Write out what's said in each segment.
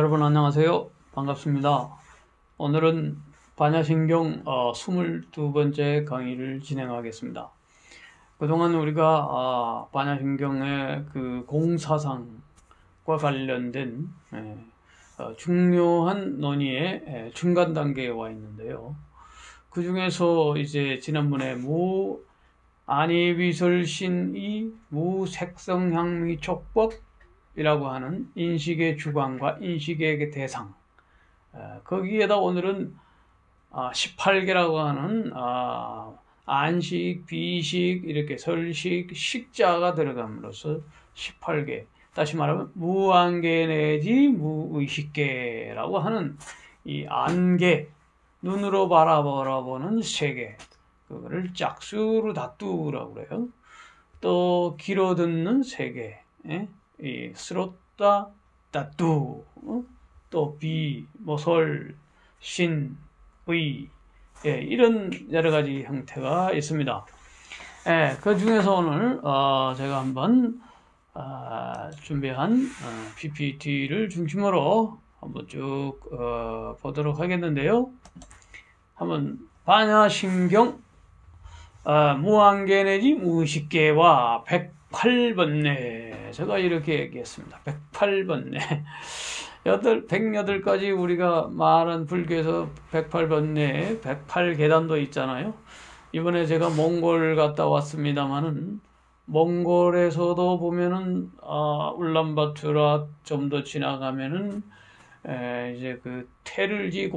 여러분 안녕하세요. 반갑습니다. 오늘은 반야신경 22번째 강의를 진행하겠습니다. 그동안 우리가 반야신경의 그 공사상과 관련된 중요한 논의의 중간 단계에 와 있는데요. 그 중에서 이제 지난번에 안이비설신이 무색성향미촉법이라고 하는 인식의 주관과 인식의 대상, 거기에다 오늘은 18개라고 하는 안식, 비식, 이렇게 설식, 식자가 들어감으로써 18개, 다시 말하면 무안개 내지 무의식계라고 하는 이 안개, 눈으로 바라보는 세계, 그거를 짝수르 다뚜라고 그래요. 또 귀로 듣는 세계, 이 스로따 다뚜, 또 비, 모설, 신, 의, 이런 여러 가지 형태가 있습니다. 그 중에서 오늘 제가 한번 준비한 PPT를 중심으로 한번 쭉 보도록 하겠는데요. 한번 반야신경 무안개 내지 무의식계와 108번뇌, 제가 이렇게 얘기했습니다. 108번뇌. 108가지 우리가 말한 불교에서 108번뇌, 108계단도 있잖아요. 이번에 제가 몽골 갔다 왔습니다만은, 몽골에서도 보면은, 울란바토르 좀 더 지나가면은, 이제 그 테를지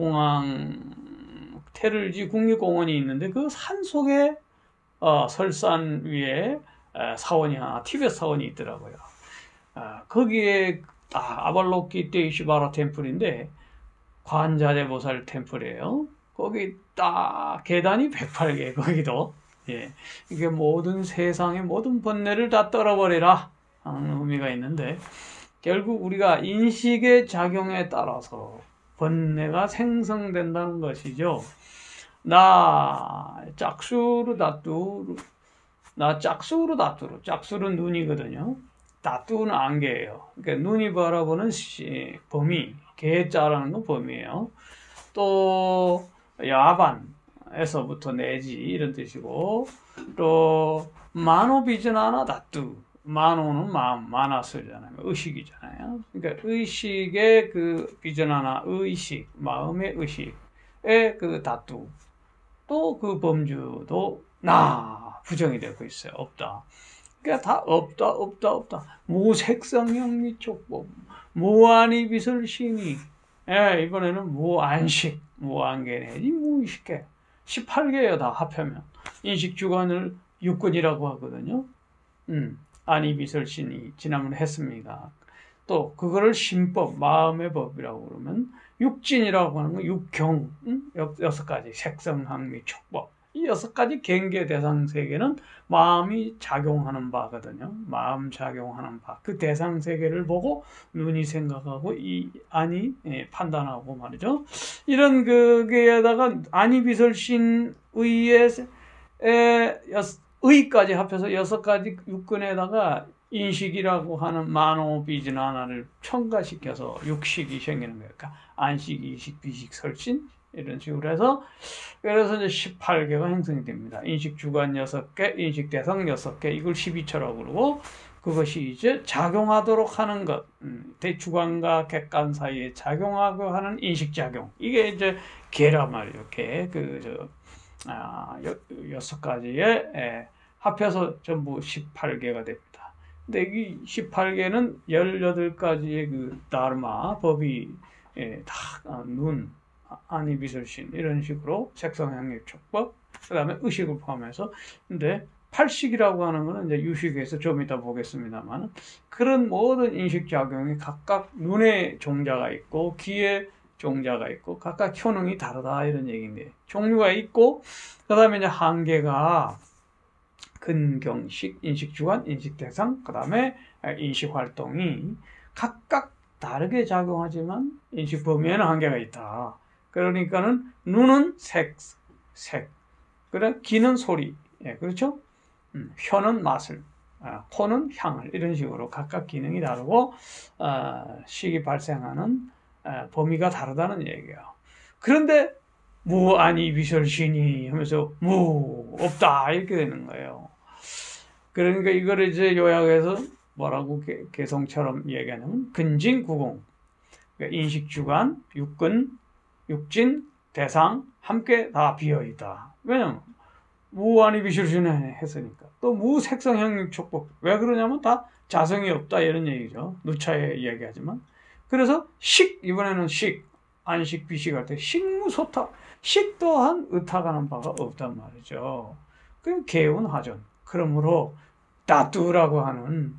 국립공원이 있는데, 그 산 속에, 설산 위에 사원이 하나, 티베트 사원이 있더라고요. 거기에 아발로키테이시바라 템플인데 관자재보살 템플이에요. 거기 딱 계단이 108개, 거기도. 이게 모든 세상의 모든 번뇌를 다 떨어버리라 하는 의미가 있는데, 결국 우리가 인식의 작용에 따라서 번뇌가 생성된다는 것이죠. 짝수르 다뚜루, 짝수르는 눈이거든요. 다뚜는 안개예요. 그러니까 눈이 바라보는 범위, 개자라는 건 범위예요. 또 야반에서부터 내지 이런 뜻이고, 또 마노비전하나 다뚜, 마노는 마음, 마나스잖아요. 의식이잖아요. 그러니까 의식의 그 비전하나 의식, 마음의 의식의 그 다뚜, 또 그 범주도 부정이 되고 있어요. 없다. 그러니까 다 없다. 무색성향미촉법, 무안이비설신이, 이번에는 무안식, 무안개 내지 무의식계, 18개예요. 다 합하면. 인식주관을 육근이라고 하거든요. 안이비설신이 지난번에 했습니다. 또 그거를 신법, 마음의 법이라고 그러면, 육진이라고 하는 건 육경, 6가지 색성향미촉법. 이 6가지 경계 대상 세계는 마음이 작용하는 바거든요. 마음 작용하는 바. 그 대상 세계를 보고 눈이 생각하고 이 안이 판단하고 말이죠. 이런 거기에다가 안이비설신 의까지 합해서 6가지 육근에다가 인식이라고 하는 마노비진 하나를 첨가시켜서 육식이 생기는 거예요. 그러니까 안식, 이식, 비식, 설신, 이런 식으로 해서, 그래서 이제 18개가 형성이 됩니다. 인식 주관 6개, 인식 대상 6개, 이걸 12처라고 그러고, 그것이 이제 작용하도록 하는 것, 대주관과 객관 사이에 작용하고 하는 인식작용. 이게 이제 개란 말이에요. 개, 6가지에 합해서 전부 18개가 됩니다. 근데 이 18개는 18가지의 그 다르마, 법이 눈, 안이비설신, 이런 식으로 색성향미촉법, 그 다음에 의식을 포함해서. 근데 8식이라고 하는 거는 이제 유식에서 좀 이따 보겠습니다만, 그런 모든 인식작용이 각각 눈에 종자가 있고, 귀에 종자가 있고, 각각 효능이 다르다, 이런 얘기인데, 종류가 있고, 그 다음에 이제 한계가 근경식, 인식주관, 인식대상, 그 다음에 인식활동이 각각 다르게 작용하지만 인식 범위에는 한계가 있다. 그러니까는 눈은 색, 그래, 귀는 소리, 그렇죠? 혀는 맛을, 코는 향을, 이런 식으로 각각 기능이 다르고, 식이 발생하는 범위가 다르다는 얘기예요. 그런데 무 아니 비설신이 하면서 무 없다 이렇게 되는 거예요. 그러니까 이거를 이제 요약해서 뭐라고 개성처럼 얘기하냐면 근진구공, 그러니까 인식주관, 육근, 육진, 대상 함께 다 비어있다. 왜냐면 무아니 비실신에 했으니까. 또 무색성형육촉법. 왜 그러냐면 다 자성이 없다 이런 얘기죠. 누차에 이야기하지만. 그래서 식, 이번에는 식, 안식, 비식 할 때 식무소탁. 식 또한 의탁하는 바가 없단 말이죠. 그럼 개운하전. 그러므로 다투라고 하는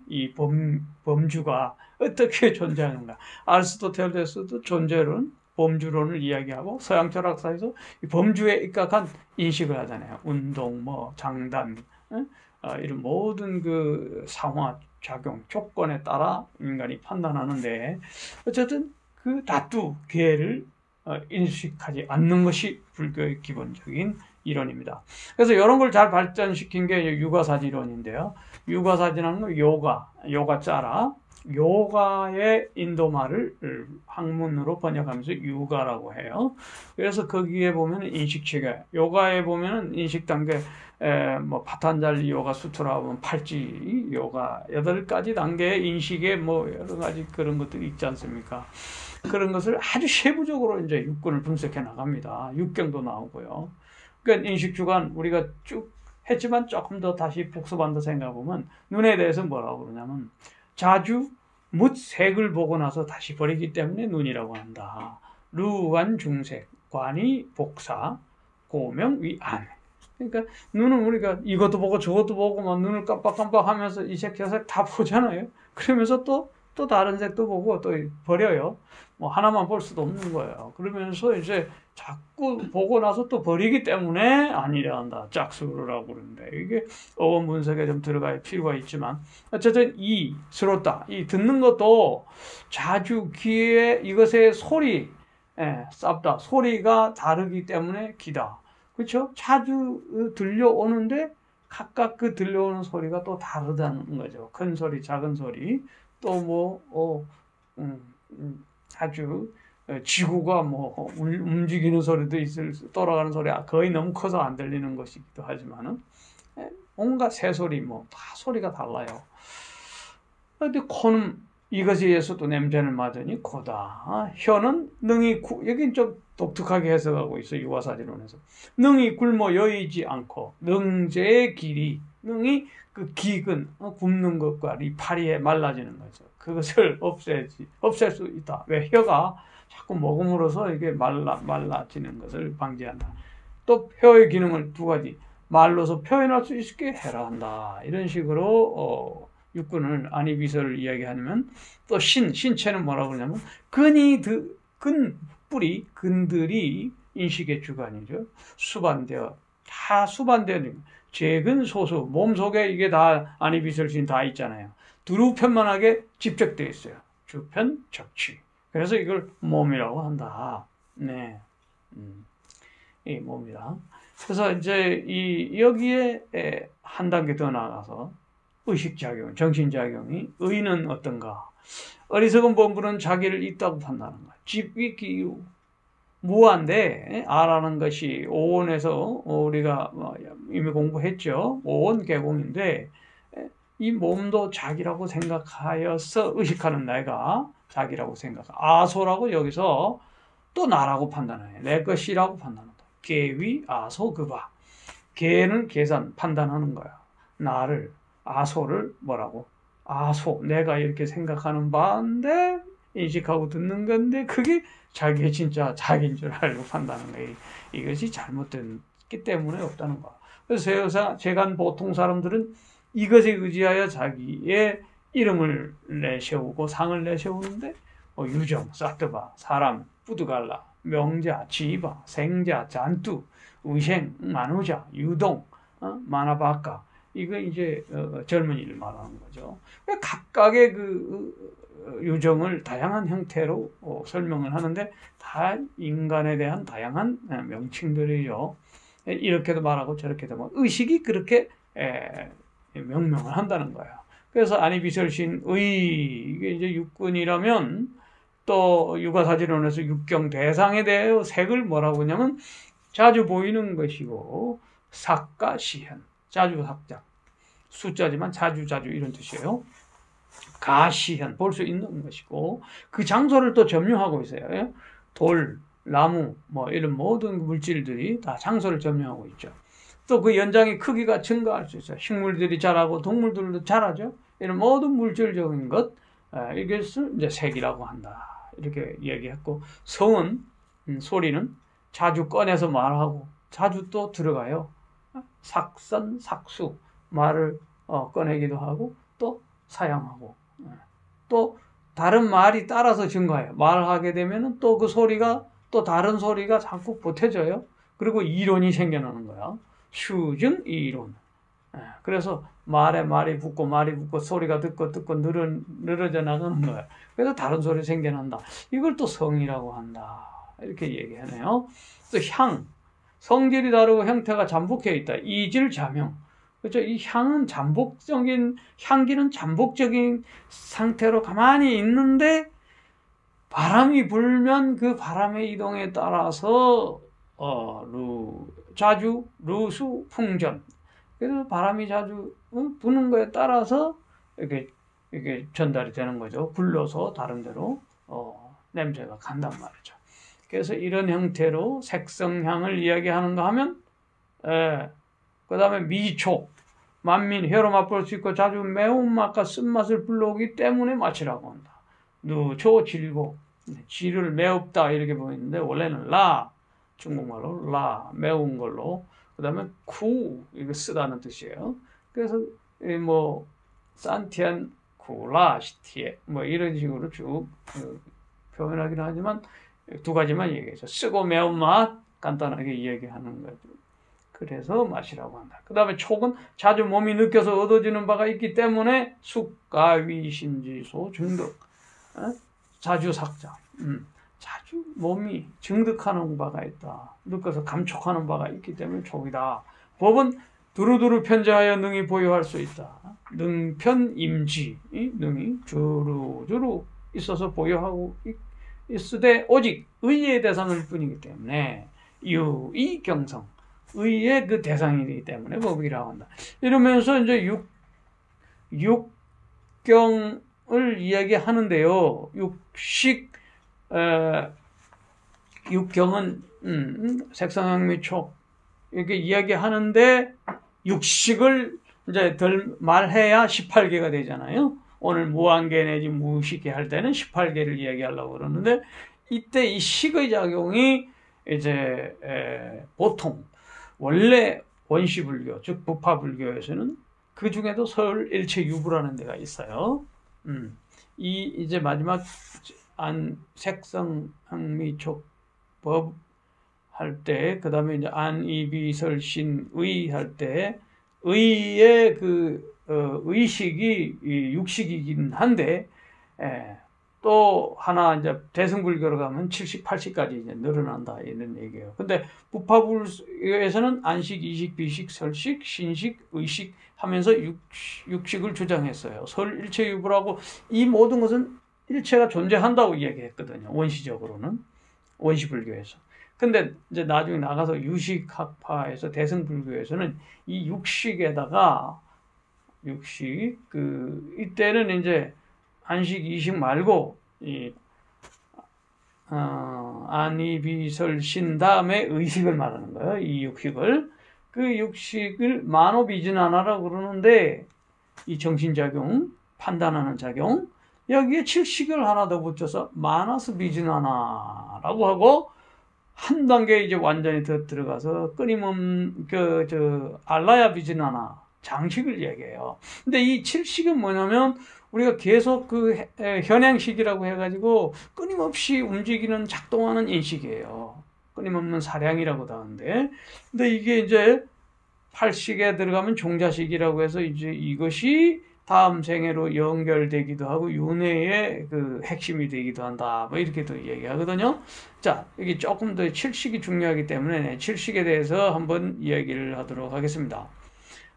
이 범주가 어떻게 존재하는가. 아리스토텔레스도 존재론, 범주론을 이야기하고 서양 철학사에서 범주에 입각한 인식을 하잖아요. 운동, 장단, 이런 모든 그 상하 작용, 조건에 따라 인간이 판단하는데 어쨌든 그 다투, 계를 인식하지 않는 것이 불교의 기본적인 이론입니다. 그래서 이런 걸 잘 발전시킨 게 유가사지론인데요. 유가사지라는 건 요가자라, 요가의 인도말을 학문으로 번역하면서 유가라고 해요. 그래서 거기에 보면 인식체계, 요가에 보면 인식 단계, 파탄잘리 요가 수트라 보면 팔찌 요가 8가지 단계의 인식에 여러 가지 그런 것들이 있지 않습니까? 그런 것을 아주 세부적으로 이제 육군을 분석해 나갑니다. 육경도 나오고요. 그러니까 인식주관 우리가 쭉 했지만 조금 더 다시 복습한다 생각해보면 눈에 대해서 뭐라고 그러냐면 자주 묻 색을 보고 나서 다시 버리기 때문에 눈이라고 한다. 루관 중색, 관이 복사, 고명 위안. 그러니까 눈은 우리가 이것도 보고 저것도 보고 막 눈을 깜빡깜빡 하면서 이 색 저 색 다 보잖아요. 그러면서 또 다른 색도 보고 또 버려요. 하나만 볼 수도 없는 거예요. 그러면서 이제 자꾸 보고 나서 또 버리기 때문에 아니라 한다. 짝수라고 그러는데 이게 어원 분석에 좀 들어갈 필요가 있지만 어쨌든 스럽다. 이 듣는 것도 자주 귀에 이것의 소리, 쌉다. 소리가 다르기 때문에 기다. 그렇죠? 자주 들려오는데 각각 그 들려오는 소리가 또 다르다는 거죠. 큰 소리, 작은 소리. 또 아주 지구가 움직이는 소리도 있을, 돌아가는 소리 거의 너무 커서 안 들리는 것이기도 하지만은 온갖 새소리 다 소리가 달라요. 근데 코는 이것에 의해서도 냄새를 맡으니 코다. 혀는 능히 여긴 좀 독특하게 해석하고 있어요. 유화사지론에서 능히 굶어 여의지 않고 능제의 길이 능히 그 기근 굶는 것과 이 파리에 말라지는 거죠. 그것을 없앨 수 있다. 왜? 혀가 자꾸 먹음으로써 이게 말라지는 것을 방지한다. 또 혀의 기능을 2가지 말로서 표현할 수 있게 해라 한다. 이런 식으로 육군을 아니비설을 이야기하면 또 신체는 뭐라고 그러냐면 뿌리, 근들이 인식의 주관이죠. 다 수반되어 재근 소수 몸속에 이게 다 아니비설신 다 있잖아요. 두루편만하게 집적되어 있어요. 주편 적취. 그래서 이걸 몸이라고 한다. 네, 이 몸이다. 그래서 이제 여기에 한 단계 더 나아가서 의식작용, 정신작용이 의는 어떤가? 어리석은 범부는 자기를 있다고 판단하는 거야. 집위기유 무한데 아라는 것이 오원에서 우리가 이미 공부했죠. 오원 개공인데 이 몸도 자기라고 생각하여서 의식하는 내가 자기라고 아소라고 여기서 또 나라고 판단해요. 내 것이라고 판단한다. 계위 아소 그바. 계는 계산 판단하는 거야. 나를 아소를 뭐라고? 아소 내가 이렇게 생각하는 바인데 인식하고 듣는 건데 그게 자기의 진짜 자기인 줄 알고 판단하는 거예요. 이것이 잘못됐기 때문에 없다는 거야. 그래서 제가 보통 사람들은 이것에 의지하여 자기의 이름을 내세우고 상을 내세우는데 유정, 사트바, 사람, 뿌드갈라, 명자, 지바, 생자, 잔투, 의생, 만우자, 유동, 마나바카 이거 이제 젊은이를 말하는 거죠. 각각의 그 유정을 다양한 형태로 설명을 하는데 다 인간에 대한 다양한 명칭들이죠. 이렇게도 말하고 저렇게도 말하고 의식이 그렇게 명명을 한다는 거예요. 그래서 아니비설신의 이게 이제 육군이라면 또 유가사진론에서 육경 대상에 대해 색을 뭐라고 하냐면 자주 보이는 것이고 삭과 시현, 자주 삭자, 숫자지만 자주 이런 뜻이에요. 가시현, 볼 수 있는 것이고 그 장소를 또 점유하고 있어요. 돌, 나무, 뭐 이런 모든 물질들이 다 장소를 점유하고 있죠. 또 그 연장의 크기가 증가할 수 있어요. 식물들이 자라고 동물들도 자라죠. 이런 모든 물질적인 것, 이것을 이제 색이라고 한다. 이렇게 얘기했고, 성은, 소리는 자주 꺼내서 말하고, 자주 또 들어가요. 삭선, 삭수, 말을 꺼내기도 하고, 또 사양하고, 또 다른 말이 따라서 증가해요. 말하게 되면은 또 그 소리가, 또 다른 소리가 자꾸 보태져요. 그리고 이론이 생겨나는 거야. 수증 이론. 그래서 말이 붙고 소리가 듣고 늘어져 나가는 거야. 그래서 다른 소리 생겨난다. 이걸 또 성이라고 한다. 이렇게 얘기하네요. 또 향. 성질이 다르고 형태가 잠복해 있다. 이질 잠형. 그렇죠? 이 향은 향기는 잠복적인 상태로 가만히 있는데 바람이 불면 그 바람의 이동에 따라서 자주 루수 풍전. 그래서 바람이 자주 부는 거에 따라서 이렇게 전달이 되는 거죠. 굴러서 다른 데로 냄새가 간단 말이죠. 그래서 이런 형태로 색성향을 이야기하는가 하면 그 다음에 미촉, 만민, 혀로 맛볼 수 있고 자주 매운맛과 쓴맛을 불러오기 때문에 맛이라고 한다. 누초, 질고, 질을 매웁다 이렇게 보이는데 원래는 라, 중국말로 라, 매운 걸로, 그 다음에 쿠, 이거 쓰다는 뜻이에요. 그래서 뭐 산티안, 쿠라, 시티에 뭐 이런 식으로 쭉 표현하긴 하지만 두 가지만 얘기해서 쓰고 매운맛 간단하게 이야기하는 거죠. 그래서 맛이라고 한다. 그 다음에 촉은 자주 몸이 느껴서 얻어지는 바가 있기 때문에 숙, 가위, 신지소, 중득, 자주 삭자, 자주 몸이 증득하는 바가 있다. 느껴서 감촉하는 바가 있기 때문에 촉이다. 법은 두루두루 편재하여 능히 보유할 수 있다. 능편임지, 능이 주루주루 있어서 보유하고 있으되 오직 의의 대상일 뿐이기 때문에 유의경성, 의의 그 대상이기 때문에 법이라고 한다. 이러면서 이제 육경을 이야기하는데요. 육경은 색성향 및 촉 이렇게 이야기하는데 육식을 이제 덜 말해야 18개가 되잖아요. 오늘 무한계 내지 무식계 할 때는 18개를 이야기하려고 그러는데 이때 이 식의 작용이 이제 보통 원래 원시불교 즉 부파불교에서는 그 중에도 설일체유부라는 데가 있어요. 이제 마지막 색성향미촉법 할 때, 그 다음에 이제 안이비설신의 할 때, 의의 의식이 육식이긴 한데, 또 하나 이제 대승불교로 가면 70, 80까지 이제 늘어난다 이런 얘기예요. 근데 부파불교에서는 안식, 이식, 비식, 설식, 신식, 의식 하면서 육식을 주장했어요. 설일체유부라고 이 모든 것은 일체가 존재한다고 이야기했거든요. 원시적으로는 원시불교에서. 근데 이제 나중에 나가서 유식학파에서 대승불교에서는 이 육식에다가 이때는 이제 안식, 이식 말고 안이비설신 다음에 의식을 말하는 거예요. 이 육식을. 그 육식을 만오비진하나라고 그러는데 이 정신작용, 판단하는 작용 여기에 칠식을 하나 더 붙여서 마나스 비진하나라고 하고 한 단계 이제 완전히 더 들어가서 끊임없는 알라야 비진하나 장식을 얘기해요. 근데 이 칠식은 뭐냐면 우리가 계속 현행식이라고 해가지고 끊임없이 움직이는 작동하는 인식이에요. 끊임없는 사량이라고도 하는데, 근데 이게 이제 팔식에 들어가면 종자식이라고 해서 이제 이것이 다음 생애로 연결되기도 하고 윤회의 그 핵심이 되기도 한다. 뭐 이렇게도 얘기하거든요. 자, 여기 조금 더 칠식이 중요하기 때문에 칠식에 대해서 한번 이야기를 하도록 하겠습니다.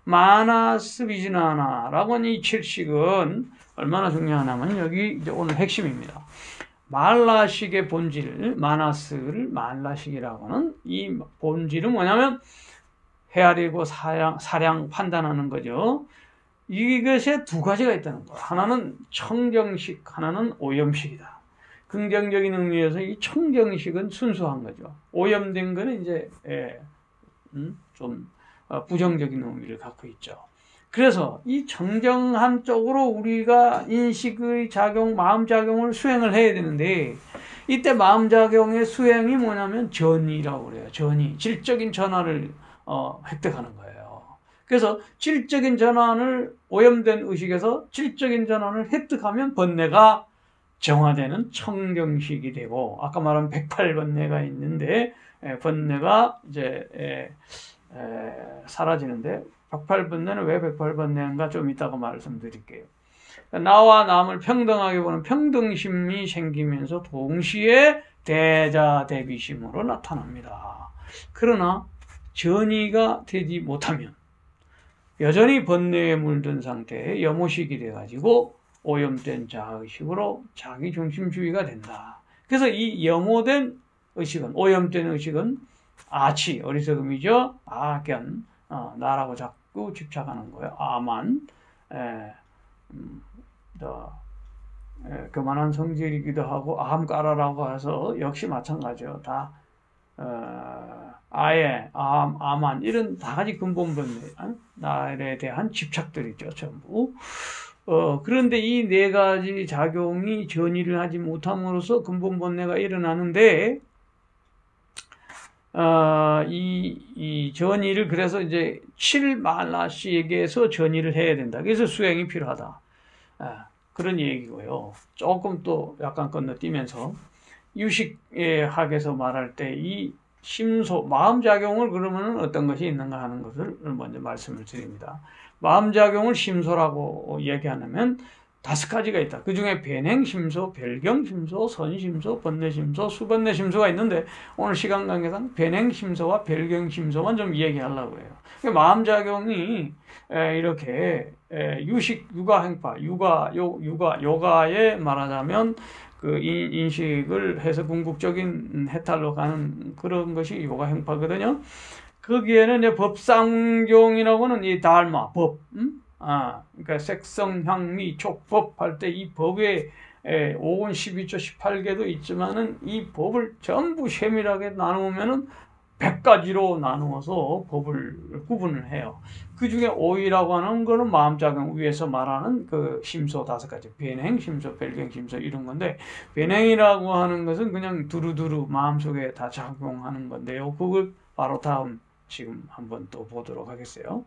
마나스 비지나나라고 하는 이 칠식은 얼마나 중요하냐면 여기 이제 오늘 핵심입니다. 말라식의 본질, 마나스를 말라식이라고 하는 이 본질은 뭐냐면 헤아리고 사량 판단하는 거죠. 이것에 두 가지가 있다는 거예요. 하나는 청정식, 하나는 오염식이다. 긍정적인 의미에서 이 청정식은 순수한 거죠. 오염된 거는 이제 좀 부정적인 의미를 갖고 있죠. 그래서 이 정정한 쪽으로 우리가 인식의 작용, 마음작용을 수행을 해야 되는데, 이때 마음작용의 수행이 뭐냐면 전이라고 그래요. 전이. 질적인 전환을 획득하는 거예요. 그래서 질적인 전환을, 오염된 의식에서 질적인 전환을 획득하면 번뇌가 정화되는 청정식이 되고, 아까 말한 108번뇌가 있는데, 번뇌가 이제 사라지는데, 108번뇌는 왜 108번뇌인가 좀 이따가 말씀드릴게요. 나와 남을 평등하게 보는 평등심이 생기면서 동시에 대자대비심으로 나타납니다. 그러나 전이가 되지 못하면 여전히 번뇌에 물든 상태의 염호식이 돼가지고 오염된 자의식으로 자기중심주의가 된다. 그래서 이 염호된 의식은, 오염된 의식은 아치, 어리석음이죠. 아견, 나라고 자꾸 집착하는 거예요. 아만, 교만한 성질이기도 하고, 아함까라라고 해서 역시 마찬가지예요. 다, 아예, 아만, 이런 다 가지 근본번뇌, 나에 대한 집착들이죠, 전부. 그런데 이 네 가지 작용이 전이를 하지 못함으로써 근본번뇌가 일어나는데, 이 전이를 그래서 이제 7말라시에게서 전이를 해야 된다. 그래서 수행이 필요하다. 그런 얘기고요. 조금 또 약간 건너뛰면서 유식의 학에서 말할 때 이 심소, 마음작용을 그러면 어떤 것이 있는가 하는 것을 먼저 말씀을 드립니다. 마음작용을 심소라고 얘기하면 5가지가 있다. 그 중에 변행심소, 별경심소, 선심소, 번뇌심소, 수번뇌심소가 있는데 오늘 시간 관계상 변행심소와 별경심소만 좀 얘기하려고 해요. 마음작용이 이렇게 유식, 육아행파, 요가에 말하자면 그 인식을 해서 궁극적인 해탈로 가는 그런 것이 요가행파거든요. 거기에는 이제 법상종이라고는 이 달마, 법, 그러니까 색성, 향미, 촉법 할 때 이 법에 5권 12조 18개도 있지만은 이 법을 전부 세밀하게 나누면은 100가지로 나누어서 법을 구분을 해요. 그 중에 오이라고 하는 거는 마음작용 위에서 말하는 그 심소 5가지, 변행, 심소, 별경, 심소 이런 건데, 변행이라고 하는 것은 그냥 두루두루 마음속에 다 작용하는 건데요. 그걸 바로 다음 지금 한번 또 보도록 하겠어요.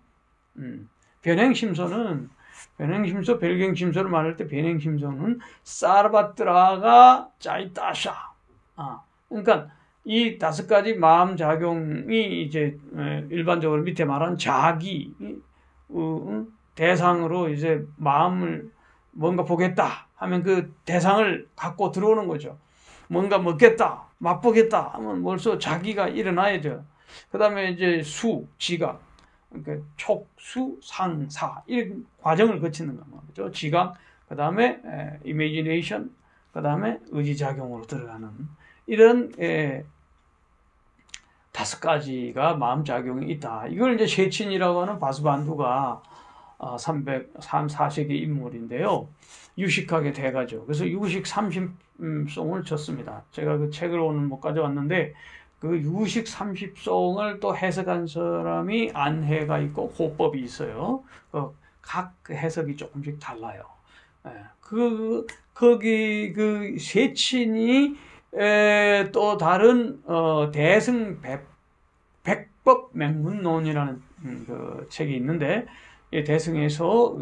변행심소는, 변행심소, 별경심소를 말할 때 변행심소는 사르바트라가 짜이따샤. 그러니까 이 5가지 마음작용이 이제 일반적으로 밑에 말한 자기, 대상으로 이제 마음을 뭔가 보겠다 하면 그 대상을 갖고 들어오는 거죠. 뭔가 먹겠다, 맛보겠다 하면 벌써 자기가 일어나야죠. 그 다음에 이제 수, 지각. 그러니까 촉수, 상, 사 이런 과정을 거치는 거죠. 지각, 그 다음에 imagination, 그 다음에 의지작용으로 들어가는 이런 5가지가 마음작용이 있다. 이걸 이제 셰친이라고 하는 바스반두가 304세기 인물인데요. 유식하게 돼가죠. 그래서 유식 30송을 쳤습니다. 제가 그 책을 오늘 못 가져왔는데 그 유식 30송을 또 해석한 사람이 안해가 있고 호법이 있어요. 각 해석이 조금씩 달라요. 거기 그 세친이 또 다른 대승 백법 맹문론이라는 그 책이 있는데 이 대승에서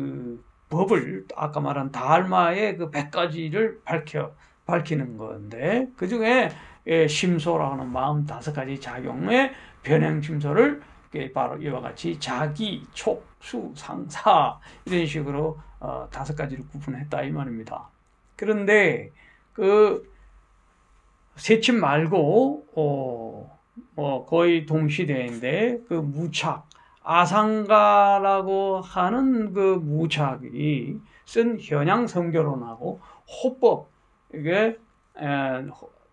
법을 아까 말한 달마의 그 100가지를 밝히는 건데 그 중에 심소라고 하는 마음 5가지 작용의 변행심소를 바로 이와 같이 자기, 촉, 수, 상, 사 이런 식으로 5가지로 구분했다 이 말입니다. 그런데 그 세침 말고 거의 동시대인데 그 무착, 아상가라고 하는 그 무착이 쓴 현양 성교론하고 호법 이게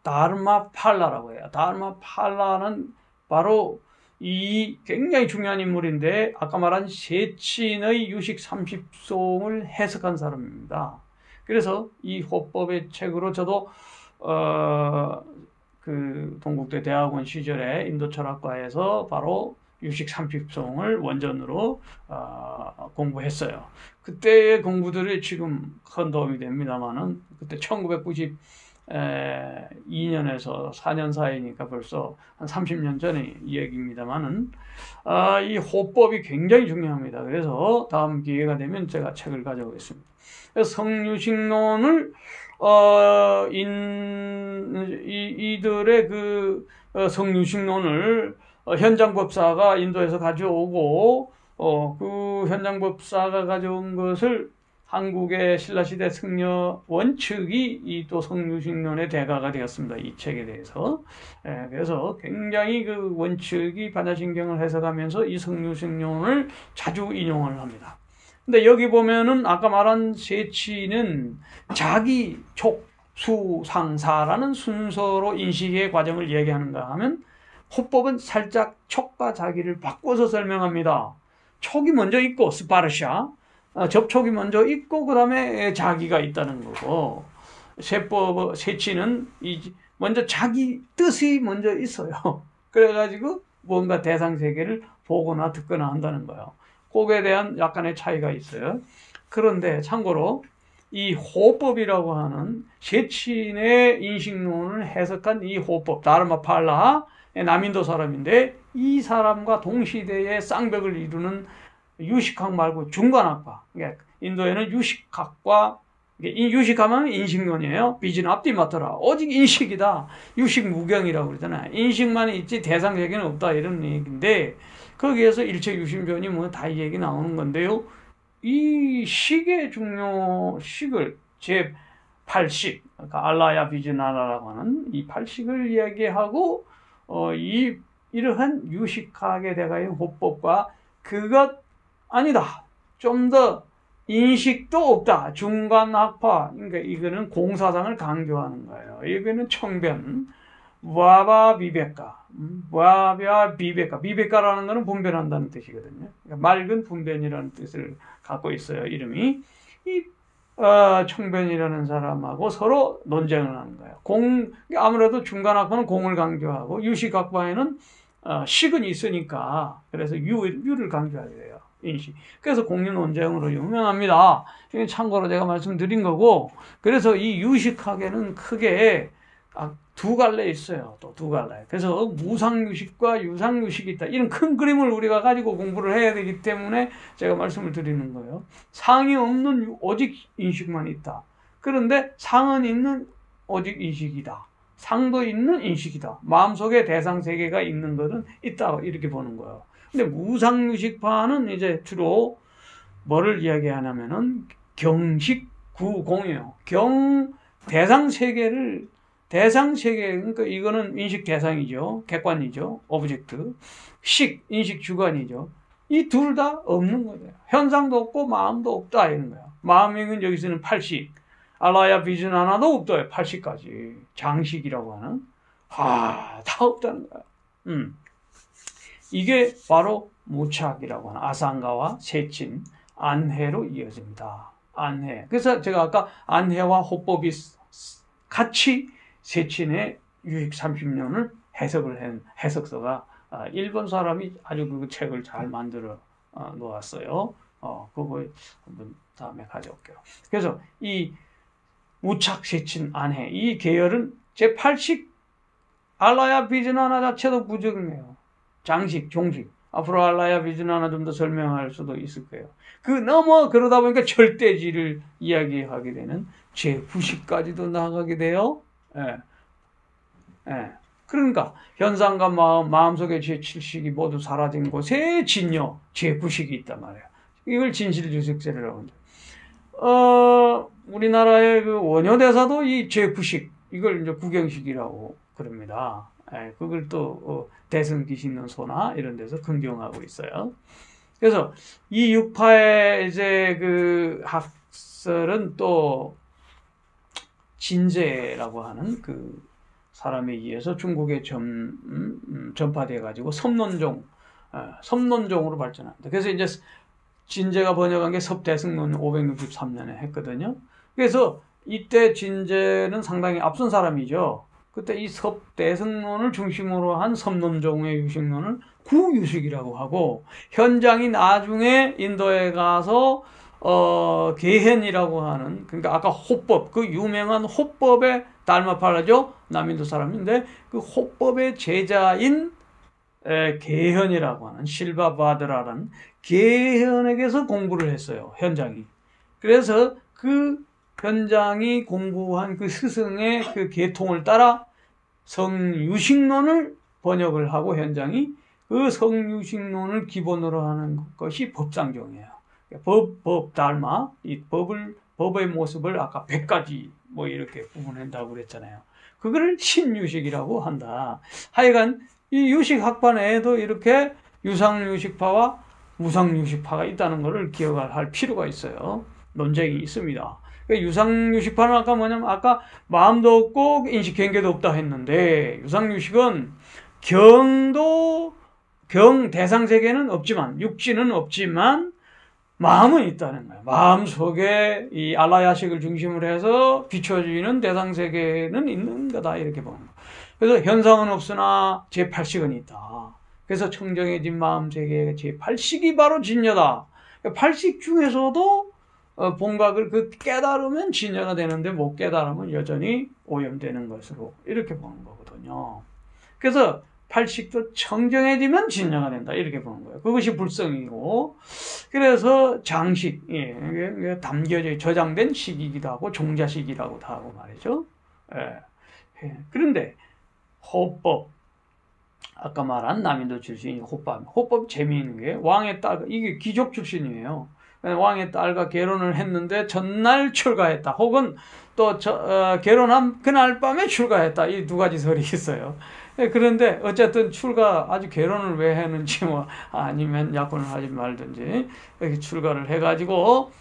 다르마팔라라고 해요. 다르마팔라는 바로 이 굉장히 중요한 인물인데 아까 말한 세친의 유식 30송을 해석한 사람입니다. 그래서 이 호법의 책으로 저도 그 동국대 대학원 시절에 인도철학과에서 바로 유식 30송을 원전으로 공부했어요. 그때의 공부들이 지금 큰 도움이 됩니다만은 그때 1992년에서 4년 사이니까 벌써 한 30년 전의 이야기입니다만은 이 호법이 굉장히 중요합니다. 그래서 다음 기회가 되면 제가 책을 가져오겠습니다. 그래서 성유식론을 이들의 그 성유식론을 현장법사가 인도에서 가져오고 그 현장법사가 가져온 것을 한국의 신라시대 승려 원측이 이 또 성유식론의 대가가 되었습니다. 이 책에 대해서. 그래서 굉장히 그 원측이 반야신경을 해석하면서 이 성유식론을 자주 인용을 합니다. 근데 여기 보면은 아까 말한 세치는 자기, 촉, 수, 상, 사라는 순서로 인식의 과정을 얘기하는가 하면 호법은 살짝 촉과 자기를 바꿔서 설명합니다. 촉이 먼저 있고 스파르샤, 접촉이 먼저 있고 그 다음에 자기가 있다는 거고 세치는 먼저 자기 뜻이 먼저 있어요. 그래가지고 뭔가 대상세계를 보거나 듣거나 한다는 거예요. 거기에 대한 약간의 차이가 있어요. 그런데 참고로 이 호법이라고 하는 세친의 인식론을 해석한 이 호법, 다르마팔라, 남인도 사람인데 이 사람과 동시대의 쌍벽을 이루는 유식학 말고 중간학파. 그러니까 인도에는 유식학과, 유식하면 인식론이에요. 비진압디마터라. 오직 인식이다. 유식무경이라고 그러잖아요. 인식만 있지 대상세계는 없다. 이런 얘기인데 거기에서 일체유심전이 뭐 다 얘기 나오는 건데요. 이 식의 식을 제8식, 그러니까 알라야 비즈나라라고 하는 이 8식을 이야기하고 이러한 유식학에 대가의 호법과 그것 아니다. 좀 더 인식도 없다. 중간학파. 그러니까 이거는 공사상을 강조하는 거예요. 이거는 청변. 와바 비베카. 와바 비베카. 비베카라는 거는 분별한다는 뜻이거든요. 그러니까 맑은 분변이라는 뜻을 갖고 있어요. 이름이. 이 청변이라는 사람하고 서로 논쟁을 하는 거예요. 아무래도 중간학파는 공을 강조하고 유식학파에는 식은 있으니까 그래서 유를 강조하게 돼요. 인식. 그래서 공유 논쟁으로 유명합니다. 이건 참고로 제가 말씀드린 거고, 그래서 이 유식학에는 크게 두 갈래 있어요. 또 두 갈래. 그래서 무상유식과 유상유식이 있다. 이런 큰 그림을 우리가 가지고 공부를 해야 되기 때문에 제가 말씀을 드리는 거예요. 상이 없는 오직 인식만 있다. 그런데 상은 있는 오직 인식이다. 상도 있는 인식이다. 마음속에 대상세계가 있는 것은 있다. 이렇게 보는 거예요. 근데 무상유식파는 이제 주로 뭐를 이야기하냐면은 경식구공이에요. 대상세계, 그러니까 이거는 인식 대상이죠. 객관이죠. 오브젝트. 인식 주관이죠. 이 둘 다 없는 거예요. 현상도 없고 마음도 없다. 이런 거예요. 마음은 여기서는 8식. 알라야 비전 하나도 없어요. 8식까지. 장식이라고 하는. 다 없다는 거예요. 이게 바로 무착이라고 하는 아상가와 세친, 안해로 이어집니다. 안해. 그래서 제가 아까 안해와 호법이 같이 세친의 유익 30년을 해석을 한 해석서가 일본 사람이 아주 그 책을 잘 만들어 놓았어요. 그거 한번 다음에 가져올게요. 그래서 이 무착, 세친, 안해 이 계열은 제8식 알라야 비즈나나 자체도 부정해요. 장식, 종식. 앞으로 알라야 비즈나나 좀 더 설명할 수도 있을 거예요. 그러다 보니까 절대지를 이야기하게 되는 제9식까지도 나아가게 돼요. 그러니까 현상과 마음속의 제7식이 모두 사라진 곳에 진여, 제9식이 있단 말이에요. 이걸 진실주식세라고 합니다. 우리나라의 그 원효대사도 이 제9식, 이걸 이제 구경식이라고 그럽니다. 그걸 또 대승기신론소나 이런 데서 긍정하고 있어요. 그래서 이 육파의 이제 그 학설은 또 진제라고 하는 그 사람에 의해서 중국에 전파돼 가지고 섬론종으로 발전합니다. 그래서 이제 진제가 번역한 게 섭대승론 563년에 했거든요. 그래서 이때 진제는 상당히 앞선 사람이죠. 그때 이 섭대승론을 중심으로 한 섬론종의 유식론을 구유식이라고 하고, 현장이 나중에 인도에 가서 계현이라고 하는, 그러니까 아까 호법, 그 유명한 호법의 달마팔라죠. 남인도 사람인데 그 호법의 제자인 계현이라고 하는 실바바드라라는 계현에게서 공부를 했어요. 현장이. 그래서 그 현장이 공부한 그 스승의 그 계통을 따라 성유식론을 번역을 하고, 현장이 그 성유식론을 기본으로 하는 것이 법상종이에요. 법, 달마, 이 법의 모습을 아까 100가지 뭐 이렇게 구분한다고 그랬잖아요. 그거를 신유식이라고 한다. 하여간 이 유식학판에도 이렇게 유상유식파와 무상유식파가 있다는 것을 기억할 필요가 있어요. 논쟁이 있습니다. 유상유식파는 아까 뭐냐면, 아까 마음도 없고 인식경계도 없다 했는데, 유상유식은 대상세계는 없지만, 육지는 없지만 마음은 있다는 거예요. 마음 속에 이 알라야식을 중심으로 해서 비춰지는 대상세계는 있는 거다, 이렇게 보는 거예요. 그래서 현상은 없으나 제8식은 있다. 그래서 청정해진 마음세계의 제8식이 바로 진여다. 8식 중에서도 본각을 그 깨달으면 진여가 되는데, 못 깨달으면 여전히 오염되는 것으로 이렇게 보는 거거든요. 그래서 8식도 청정해지면 진여가 된다, 이렇게 보는 거예요. 그것이 불성이고, 그래서 장식, 담겨져 저장된 식이기도 하고 종자식이라고도 하고 말이죠. 그런데 호법, 아까 말한 남인도 출신이 호법 재미있는 게, 왕의 딸, 이게 귀족 출신이에요. 왕의 딸과 결혼을 했는데 전날 출가했다, 혹은 또 결혼한 그날 밤에 출가했다, 이 두 가지 설이 있어요. 그런데 어쨌든 아주 결혼을 왜 했는지, 뭐 아니면 약혼을 하지 말든지 이렇게 출가를 해가지고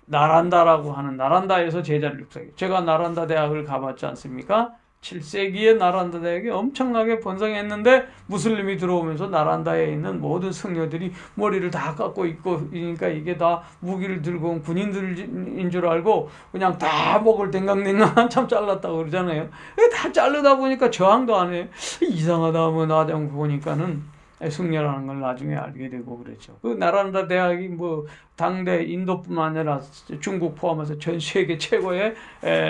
나란다라고 하는, 나란다에서 제자를 육성해요. 제가 나란다 대학을 가봤지 않습니까? 7세기에 나란다 대학이 엄청나게 번성했는데, 무슬림이 들어오면서 나란다에 있는 모든 승려들이 머리를 다 깎고 있고, 그러니까 이게 다 무기를 들고 온 군인들인 줄 알고 그냥 다 목을 댕강댕강 한참 잘랐다고 그러잖아요. 다 자르다 보니까 저항도 안 해요. 이상하다, 뭐 나중 보니까는 승려라는 걸 나중에 알게 되고 그랬죠. 그 나란다 대학이 뭐 당대 인도뿐만 아니라 중국 포함해서 전 세계 최고의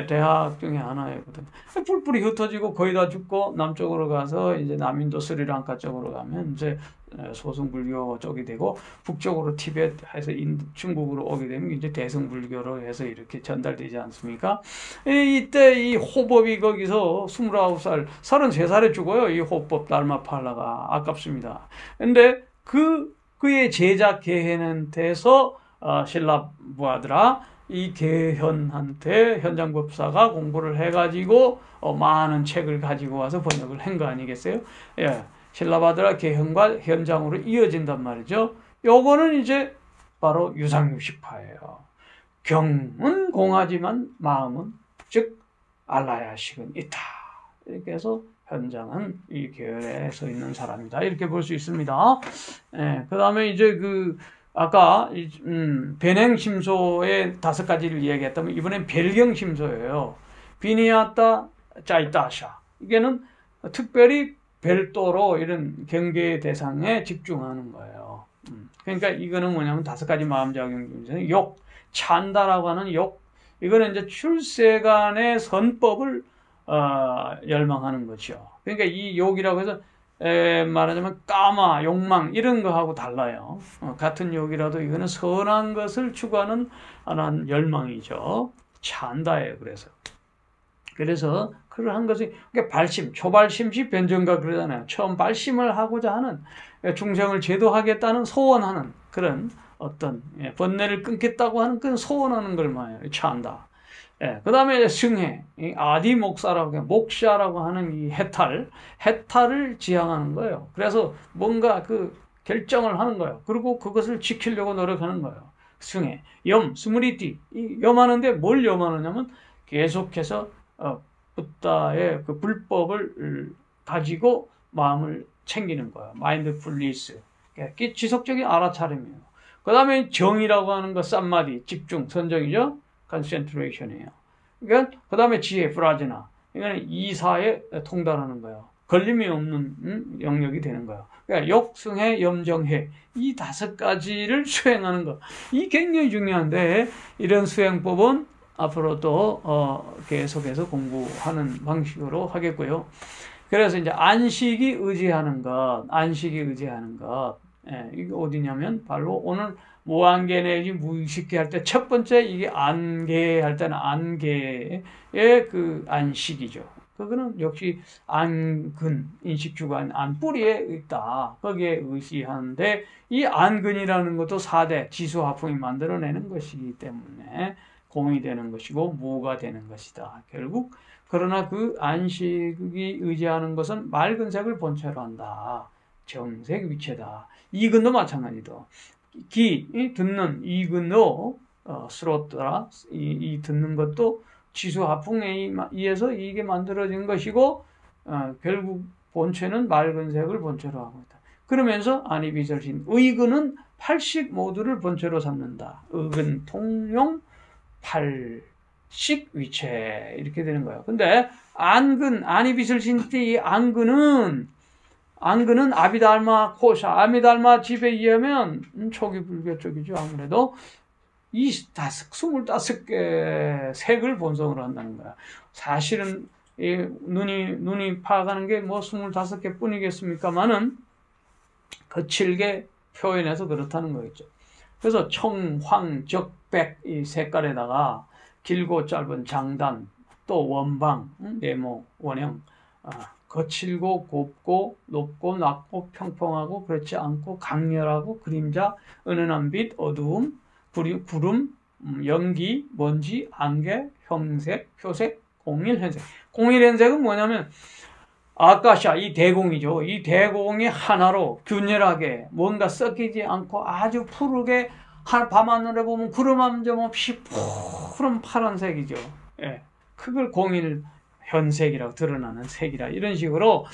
대학 중에 하나였거든요. 뿔뿔이 흩어지고 거의 다 죽고, 남쪽으로 가서 이제 남인도 스리랑카 쪽으로 가면 이제 소승불교 쪽이 되고, 북쪽으로 티벳 해서 중국으로 오게 되면 이제 대승불교로 해서 이렇게 전달되지 않습니까? 이때 이 호법이 거기서 29살, 33살에 죽어요. 이 호법 달마팔라가. 아깝습니다. 근데 그의 제자 계현한테서 신라부하더라, 이 계현한테 현장법사가 공부를 해가지고 많은 책을 가지고 와서 번역을 한 거 아니겠어요? 예. 신라바드라 계현과 현장으로 이어진단 말이죠. 요거는 이제 바로 유상유식파예요. 경은 공하지만 마음은, 즉 알라야식은 있다. 이렇게 해서 현장은 이 계열에 서 있는 사람이다, 이렇게 볼 수 있습니다. 그 다음에 이제 아까 변행심소의 5가지를 이야기했다면, 이번엔 별경심소예요. 비니야따 짜이따샤. 이게는 특별히 별도로 이런 경계의 대상에 집중하는 거예요. 그러니까 이거는 뭐냐면 5가지 마음작용 중에서 찬다라고 하는 이거는 이제 출세간의 선법을 열망하는 거죠. 그러니까 이 욕이라고 해서 말하자면 까마, 욕망 이런 거하고 달라요. 같은 욕이라도 이거는 선한 것을 추구하는 하나는 열망이죠. 찬다예요. 그래서 그러한 것이, 그러니까 발심, 초발심시 변정가 그러잖아요. 처음 발심을 하고자 하는, 중생을 제도하겠다는 소원하는 그런 어떤 번뇌를 끊겠다고 하는 그런 소원하는 걸 말해요. 찬다. 그 다음에 승해, 아디 목사라고 해요. 목샤라고 하는 이 해탈을 지향하는 거예요. 그래서 뭔가 그 결정을 하는 거예요. 그리고 그것을 지키려고 노력하는 거예요. 승해, 스무리띠, 염하는데 뭘 염하느냐면 계속해서 붓다의 그 불법을 가지고 마음을 챙기는 거예요. 마인드풀니스. 지속적인 알아차림이에요. 그 다음에 정이라고 하는 거, 쌈마디, 집중, 선정이죠. 컨센트레이션이에요. 그러니까 그 다음에 지혜, 프라즈나. 이거는 이사에 통달하는 거예요. 걸림이 없는 영역이 되는 거예요. 그러니까 욕승해, 염정해 이 5가지를 수행하는 것. 이 굉장히 중요한데 이런 수행법은 앞으로 또 계속해서 공부하는 방식으로 하겠고요. 그래서 이제 안식이 의지하는 것, 예, 이게 어디냐면 바로 오늘 무안개 내지 무의식계 할 때 첫 번째 이게 안개 할 때는 안개의 그 안식이죠. 그거는 역시 안근, 인식주관, 안뿌리에 있다. 거기에 의지하는데 이 안근이라는 것도 4대 지수화풍이 만들어내는 것이기 때문에 공이 되는 것이고 무가 되는 것이다. 결국 그러나 그 안식이 의지하는 것은 맑은 색을 본체로 한다. 정색 위체다. 이근도 마찬가지다. 듣는 이근도 스로트라 이 듣는 것도 지수화풍에 의해서 이게 만들어진 것이고 결국 본체는 맑은 색을 본체로 하고 있다. 그러면서 안이비설신 의근은 8식 모두를 본체로 삼는다. 의근 통용 8식 위체 이렇게 되는 거예요. 근데 안근 안이비설신 때 이 안근은 아비달마 코샤 아비달마 집에 의하면 초기 불교 쪽이죠. 아무래도 이 25개 색을 본성으로 한다는 거야. 사실은 이 눈이 파악하는 게 뭐 25개 뿐이겠습니까만은 거칠게 표현해서 그렇다는 거겠죠. 그래서 청, 황, 적, 백 이 색깔에다가 길고 짧은 장단, 또 원방, 네모, 원형, 거칠고 곱고 높고 낮고 평평하고 그렇지 않고 강렬하고 그림자, 은은한 빛, 어두움, 구름, 연기, 먼지, 안개, 형색, 표색, 공일현색. 공일현색은 뭐냐면 아카샤, 이 대공이죠. 이 대공이 하나로 균열하게 뭔가 섞이지 않고 아주 푸르게 밤하늘에 보면 구름 한 점 없이 푸른 파란색이죠. 예. 그걸 공일현색이라고 드러나는 색이라 이런 식으로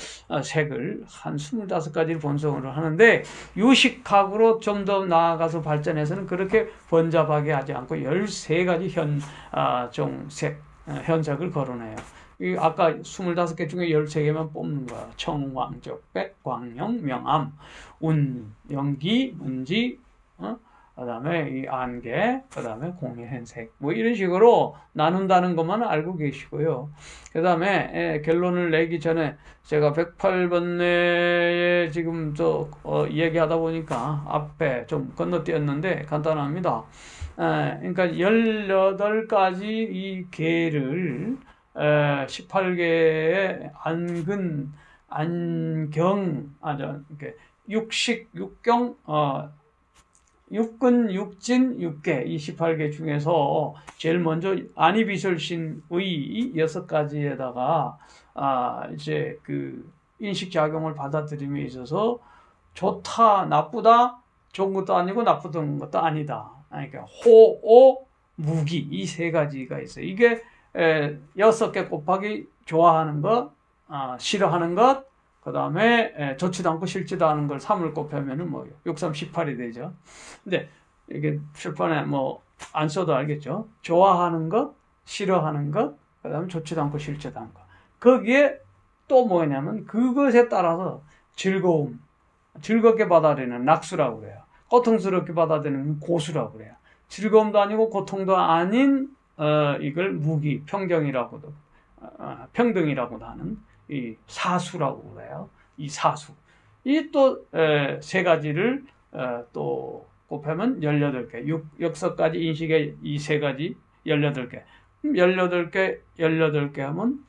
색을 한 25가지를 본성으로 하는데 유식학으로 좀 더 나아가서 발전해서는 그렇게 번잡하게 하지 않고 13가지 종색, 현색을 거론해요. 아까 25개 중에 13개만 뽑는 거야. 청왕적, 백, 광영, 명암, 운, 연기, 문지, 그 다음에 이 안개, 그 다음에 공일현색. 뭐 이런 식으로 나눈다는 것만 알고 계시고요. 그 다음에 결론을 내기 전에 제가 108번뇌에 지금 얘기하다 보니까 앞에 좀 건너뛰었는데 간단합니다. 그러니까 18가지 이 계를 18개의 안근, 안경, 육식, 육경, 육근, 육진, 육계 이 18개 중에서 제일 먼저 안이비설신의 6가지에다가 이제 그 인식작용을 받아들임에 있어서 좋다, 나쁘다, 좋은 것도 아니고 나쁜 것도 아니다. 그러니까 호, 오, 무기 이 3가지가 있어요. 이게 6개 곱하기 좋아하는 것, 싫어하는 것, 그 다음에 좋지도 않고 싫지도 않은 걸 3을 곱하면은 뭐 6, 3, 18이 되죠. 근데 이게 출판에 뭐 안 써도 알겠죠. 좋아하는 것, 싫어하는 것, 그 다음에 좋지도 않고 싫지도 않은 것. 거기에 또 뭐냐면 그것에 따라서 즐거움, 즐겁게 받아들이는 낙수라고 그래요. 고통스럽게 받아들이는 고수라고 그래요. 즐거움도 아니고 고통도 아닌 이걸 무기, 평정이라고도 평등이라고도 하는 이 사수라고 그래요. 이 사수. 이 또 3가지를 또 곱하면 18개. 6가지 인식의 이 3가지 18개. 18개 하면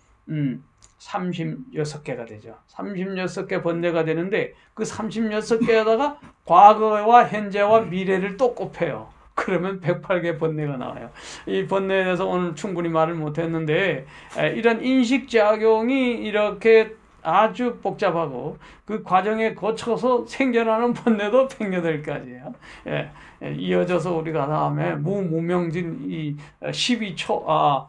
36개가 되죠. 36개 번뇌가 되는데 그 36개에다가 과거와 현재와 미래를 또 곱해요. 그러면 108개 번뇌가 나와요. 이 번뇌에 대해서 오늘 충분히 말을 못했는데 이런 인식작용이 이렇게 아주 복잡하고 그 과정에 거쳐서 생겨나는 번뇌도 108가지예요. 이어져서 우리가 다음에 무명진 이 12초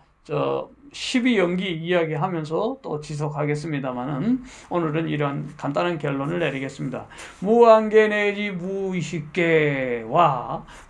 12연기 이야기하면서 또 지속하겠습니다만은 오늘은 이런 간단한 결론을 내리겠습니다. 무한계 내지 무의식계와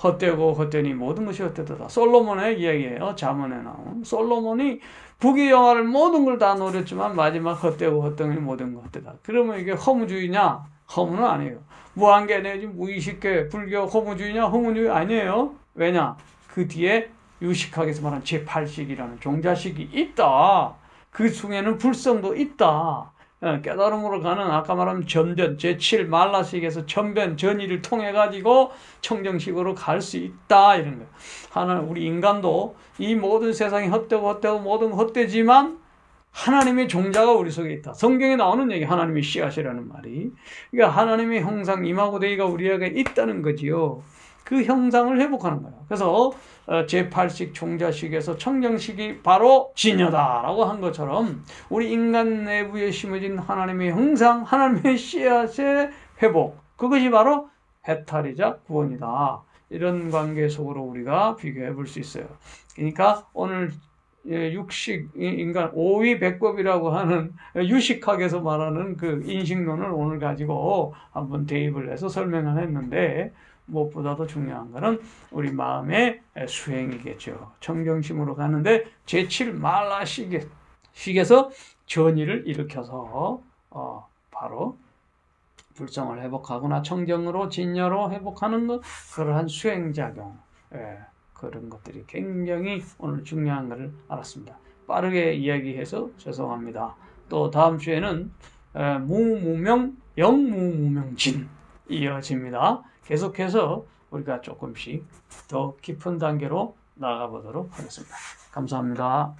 헛되고 헛되니 모든 것이 헛되다. 솔로몬의 이야기예요. 잠언에 나온 솔로몬이 부귀영화를 모든 걸 다 노렸지만 마지막 헛되고 헛되니 모든 것 헛되다. 그러면 이게 허무주의냐? 허무는 아니에요. 무한계 내지 무의식계, 불교 허무주의냐? 허무주의 아니에요. 왜냐? 그 뒤에 유식학에서 말하는 제8식이라는 종자식이 있다. 그 중에는 불성도 있다. 깨달음으로 가는 아까 말한 전변, 제7 말라식에서 전변, 전의를 통해 가지고 청정식으로 갈 수 있다. 이런 거예요. 하나는 우리 인간도 이 모든 세상이 헛되고 모든 헛되지만 하나님의 종자가 우리 속에 있다. 성경에 나오는 얘기, 하나님의 씨앗이라는 말이. 그러니까 하나님의 형상, 이마고데이가 우리에게 있다는 거지요. 그 형상을 회복하는 거예요. 그래서 제8식 종자식에서 청정식이 바로 진여다라고 한 것처럼 우리 인간 내부에 심어진 하나님의 형상, 하나님의 씨앗의 회복, 그것이 바로 해탈이자 구원이다. 이런 관계 속으로 우리가 비교해 볼 수 있어요. 그러니까 오늘 육식, 인간 오위백법이라고 하는 유식학에서 말하는 그 인식론을 오늘 가지고 한번 대입을 해서 설명을 했는데, 무엇보다도 중요한 것은 우리 마음의 수행이겠죠. 청정심으로 가는데 제7 말라식에서 전의를 일으켜서 바로 불성을 회복하거나 청정으로 진여로 회복하는 것, 그러한 수행작용, 그런 것들이 굉장히 오늘 중요한 것을 알았습니다. 빠르게 이야기해서 죄송합니다. 또 다음 주에는 무무명, 영무무명진 이어집니다. 계속해서 우리가 조금씩 더 깊은 단계로 나아가 보도록 하겠습니다. 감사합니다.